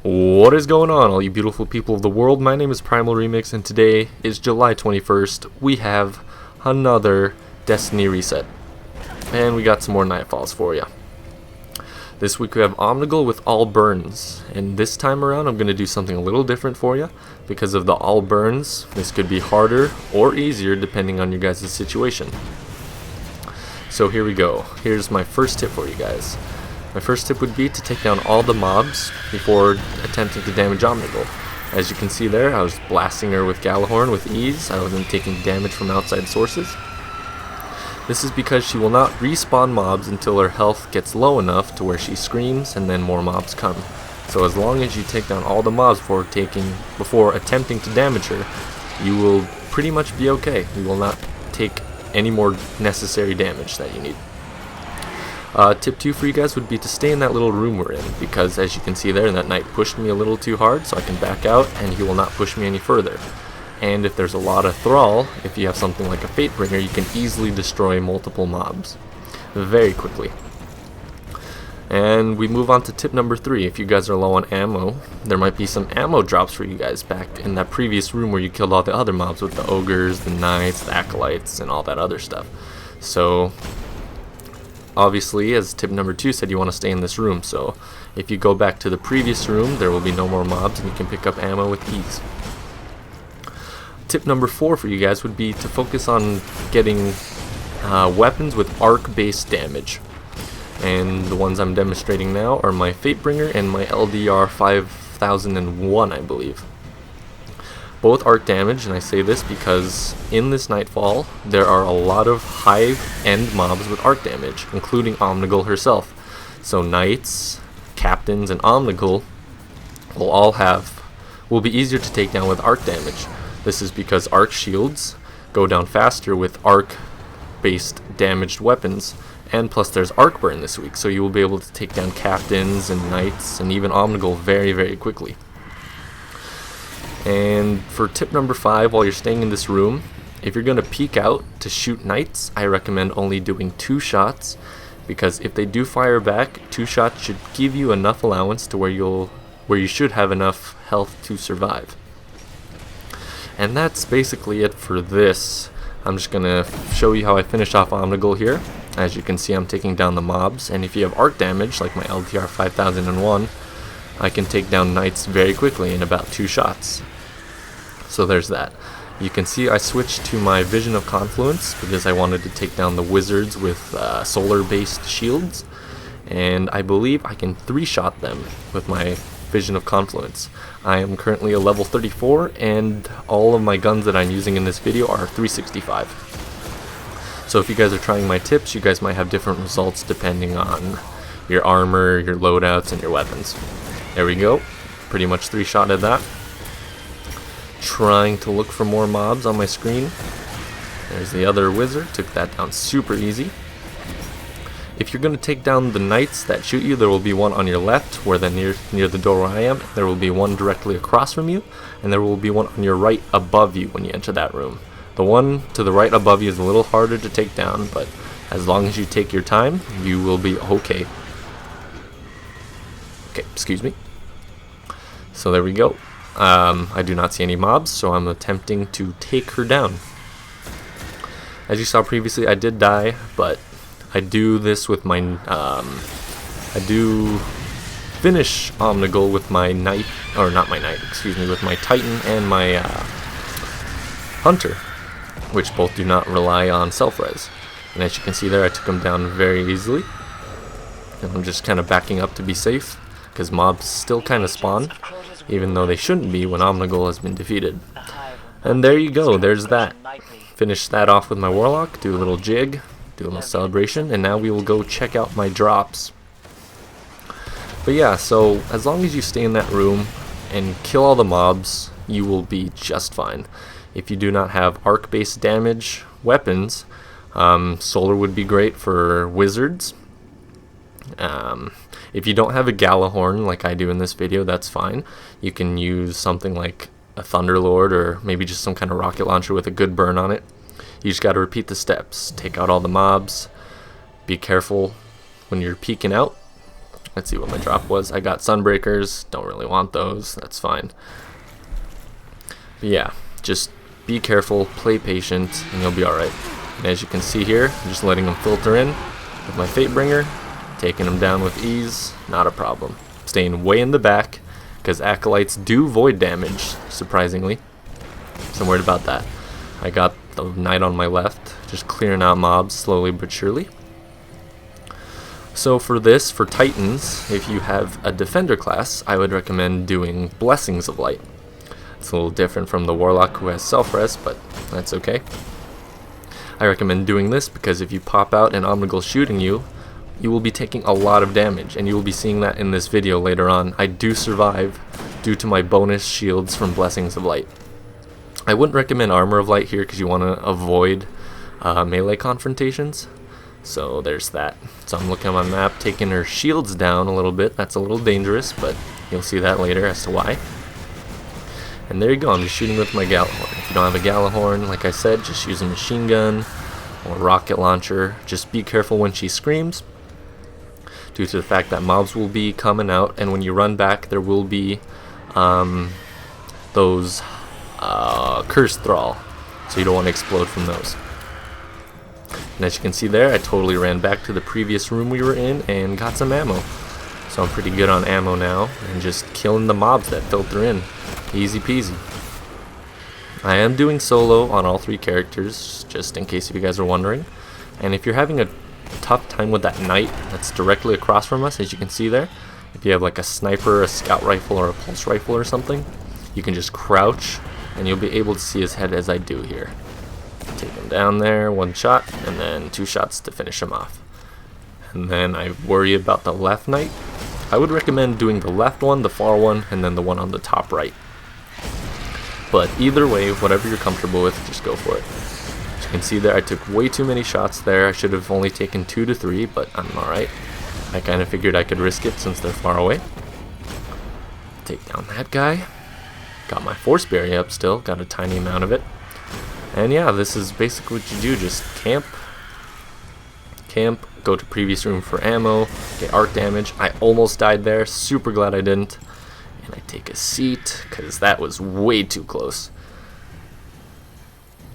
What is going on, all you beautiful people of the world? My name is Primal Remix, and today is July 21st. We have another Destiny reset, and we got some more Nightfalls for you. This week we have Omnigul with all burns, and this time around I'm going to do something a little different for you. Because of the all burns, this could be harder or easier depending on your guys' situation. So here we go. Here's my first tip for you guys. My first tip would be to take down all the mobs before attempting to damage Omnigul. As you can see there, I was blasting her with Galahorn with ease. I wasn't taking damage from outside sources. This is because she will not respawn mobs until her health gets low enough to where she screams and then more mobs come. So as long as you take down all the mobs before attempting to damage her, you will pretty much be okay. You will not take any more necessary damage that you need. Tip 2 for you guys would be to stay in that little room we're in, because as you can see there, that knight pushed me a little too hard, so I can back out and he will not push me any further. And if there's a lot of thrall, if you have something like a Fatebringer, you can easily destroy multiple mobs very quickly. And we move on to tip number 3. If you guys are low on ammo, there might be some ammo drops for you guys back in that previous room where you killed all the other mobs with the ogres, the knights, the acolytes, and all that other stuff. So obviously, as tip number 2 said, you want to stay in this room, so if you go back to the previous room, there will be no more mobs and you can pick up ammo with ease. Tip number 4 for you guys would be to focus on getting weapons with arc-based damage. And the ones I'm demonstrating now are my Fatebringer and my LDR 5001, I believe. Both arc damage, and I say this because in this Nightfall, there are a lot of high-end mobs with arc damage, including Omnigul herself. So knights, captains, and Omnigul will be easier to take down with arc damage. This is because arc shields go down faster with arc-based damaged weapons, and plus there's arc burn this week, so you will be able to take down captains and knights and even Omnigul very, very quickly. And for tip number 5, while you're staying in this room, if you're going to peek out to shoot knights, I recommend only doing 2 shots, because if they do fire back, 2 shots should give you enough allowance to where you should have enough health to survive. And that's basically it for this. I'm just going to show you how I finish off Omnigul here. As you can see, I'm taking down the mobs, and if you have arc damage, like my LTR 5001, I can take down knights very quickly in about 2 shots. So there's that. You can see I switched to my Vision of Confluence because I wanted to take down the wizards with solar-based shields, and I believe I can 3-shot them with my Vision of Confluence. I am currently a level 34, and all of my guns that I'm using in this video are 365. So if you guys are trying my tips, you guys might have different results depending on your armor, your loadouts, and your weapons. There we go. Pretty much 3-shotted that. Trying to look for more mobs on my screen. There's the other wizard. Took that down super easy. If you're going to take down the knights that shoot you, there will be one on your left, near the door where I am. There will be one directly across from you, and there will be one on your right above you when you enter that room. The one to the right above you is a little harder to take down, but as long as you take your time, you will be okay. Okay, excuse me. So there we go. I do not see any mobs, so I'm attempting to take her down. As you saw previously, I did die, but I do this with my I do finish Omnigul with my knight, or not my knight, excuse me, with my Titan and my Hunter, which both do not rely on self-res. And as you can see there, I took them down very easily. And I'm just kind of backing up to be safe, because mobs still kind of spawn, even though they shouldn't be when Omnigul has been defeated. And there you go, there's that. Finish that off with my Warlock, do a little jig, do a little celebration, and now we will go check out my drops. But yeah, so as long as you stay in that room and kill all the mobs, you will be just fine. If you do not have arc-based damage weapons, solar would be great for wizards. If you don't have a Galahorn like I do in this video, that's fine. You can use something like a Thunderlord, or maybe just some kind of rocket launcher with a good burn on it. You just got to repeat the steps. Take out all the mobs. Be careful when you're peeking out. Let's see what my drop was. I got Sunbreakers. Don't really want those. That's fine. But yeah, just be careful, play patient, and you'll be alright. And as you can see here, I'm just letting them filter in with my Fatebringer, taking them down with ease, not a problem. Staying way in the back, because Acolytes do void damage, surprisingly. So I'm worried about that. I got the Knight on my left, just clearing out mobs slowly but surely. So for this, for Titans, if you have a Defender class, I would recommend doing Blessings of Light. It's a little different from the Warlock who has self-res, but that's okay. I recommend doing this because if you pop out and Omnigul shooting you, you will be taking a lot of damage, and you will be seeing that in this video later on. I do survive due to my bonus shields from Blessings of Light. I wouldn't recommend Armor of Light here because you want to avoid melee confrontations. So there's that. So I'm looking at my map, taking her shields down a little bit. That's a little dangerous, but you'll see that later as to why. And there you go, I'm just shooting with my Gallahorn. If you don't have a Gallahorn, like I said, just use a machine gun or rocket launcher. Just be careful when she screams, due to the fact that mobs will be coming out, and when you run back, there will be those Curse Thrall, so you don't want to explode from those. And as you can see there, I totally ran back to the previous room we were in and got some ammo. So I'm pretty good on ammo now, and just killing the mobs that filter in. Easy peasy. I am doing solo on all 3 characters, just in case if you guys are wondering. And if you're having a tough time with that Knight that's directly across from us, as you can see there, if you have like a sniper, a scout rifle, or a pulse rifle or something, you can just crouch and you'll be able to see his head as I do here. Take him down there, 1 shot, and then 2 shots to finish him off. And then I worry about the left Knight. I would recommend doing the left one, the far one, and then the one on the top right. But either way, whatever you're comfortable with, just go for it. As you can see there, I took way too many shots there. I should have only taken 2 to 3, but I'm alright. I kind of figured I could risk it since they're far away. Take down that guy. Got my Force Barrier up still, got a tiny amount of it. And yeah, this is basically what you do, just camp, go to previous room for ammo, get arc damage. I almost died there, super glad I didn't. And I take a seat, because that was way too close.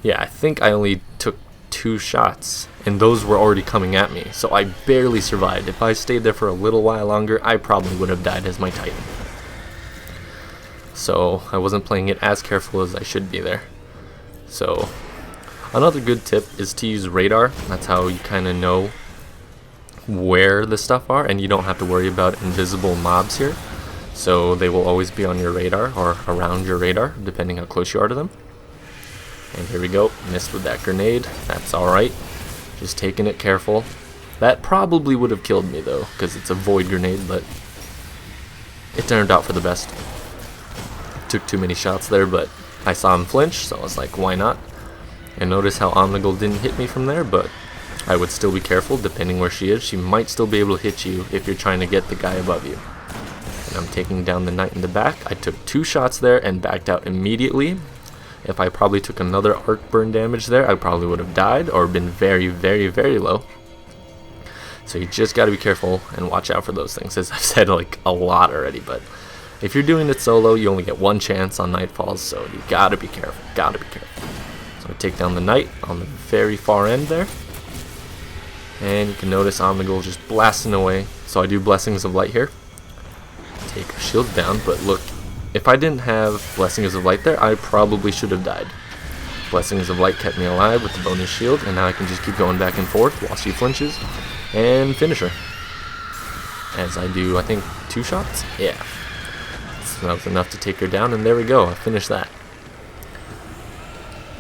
Yeah, I think I only took 2 shots, and those were already coming at me, so I barely survived. If I stayed there for a little while longer, I probably would have died as my Titan. So I wasn't playing it as careful as I should be there. So another good tip is to use radar. That's how you kind of know where the stuff are, and you don't have to worry about invisible mobs here. So they will always be on your radar or around your radar, depending how close you are to them. And here we go, missed with that grenade. That's alright, just taking it careful. That probably would have killed me though, because it's a void grenade, but it turned out for the best. Took too many shots there, but I saw him flinch, so I was like, why not? And notice how Omnigul didn't hit me from there, but I would still be careful depending where she is. She might still be able to hit you if you're trying to get the guy above you. And I'm taking down the Knight in the back. I took 2 shots there and backed out immediately. If I probably took another arc burn damage there, I probably would have died or been very, very, very low. So you just got to be careful and watch out for those things, as I've said like a lot already. But if you're doing it solo, you only get 1 chance on Nightfalls, so you got to be careful. Got to be careful. So I take down the Knight on the very far end there. And you can notice Omnigul just blasting away. So I do Blessings of Light here. Take her shield down, but look, if I didn't have Blessings of Light there, I probably should have died. Blessings of Light kept me alive with the bonus shield, and now I can just keep going back and forth while she flinches and finish her. As I do, I think, 2 shots? Yeah. So that was enough to take her down, and there we go, I finished that.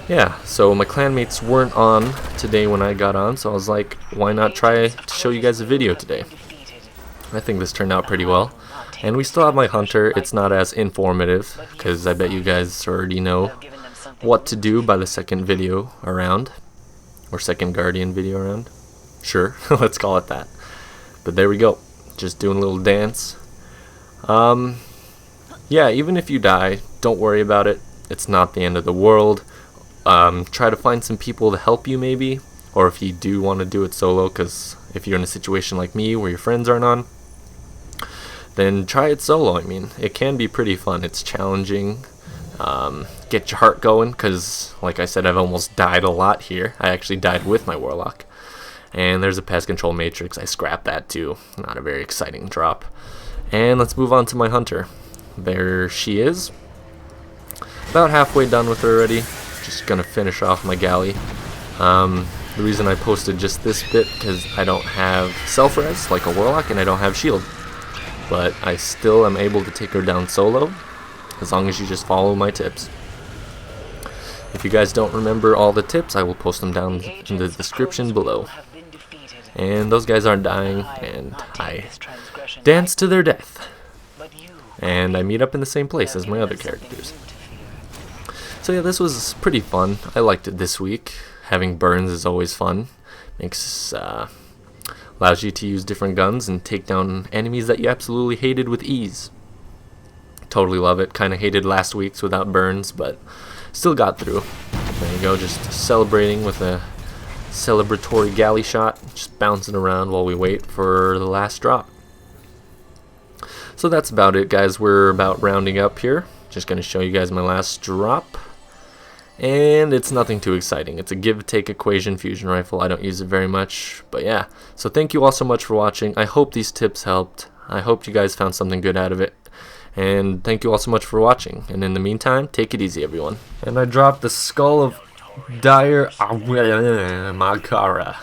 Yeah, so my clanmates weren't on today when I got on, so I was like, why not try to show you guys a video today? I think this turned out pretty well. And we still have my Hunter. It's not as informative, because I bet you guys already know what to do by the second video around. Or second Guardian video around. Sure, let's call it that. But there we go. Just doing a little dance. Yeah, even if you die, don't worry about it. It's not the end of the world. Try to find some people to help you maybe. Or if you do want to do it solo, because if you're in a situation like me where your friends aren't on, then try it solo. I mean, it can be pretty fun. It's challenging. Get your heart going, because like I said, I've almost died a lot here. I actually died with my Warlock. And there's a pest control matrix. I scrapped that too. Not a very exciting drop. And let's move on to my Hunter. There she is. About halfway done with her already. Just gonna finish off my galley. The reason I posted just this bit because I don't have self-res like a Warlock, and I don't have shield. But I still am able to take her down solo, as long as you just follow my tips. If you guys don't remember all the tips, I will post them down in the description below. And those guys aren't dying, and I dance to their death. And I meet up in the same place as my other characters. So yeah, this was pretty fun. I liked it this week. Having Burns is always fun. Allows you to use different guns and take down enemies that you absolutely hated with ease. Totally love it. Kind of hated last week's without Burns, but still got through. There you go, just celebrating with a celebratory galley shot, just bouncing around while we wait for the last drop. So that's about it, guys. We're about rounding up here. Just going to show you guys my last drop. And it's nothing too exciting. It's a give-take equation fusion rifle. I don't use it very much, but yeah. So thank you all so much for watching. I hope these tips helped. I hope you guys found something good out of it. And thank you all so much for watching. And in the meantime, take it easy, everyone. And I dropped the skull of Dire Magara.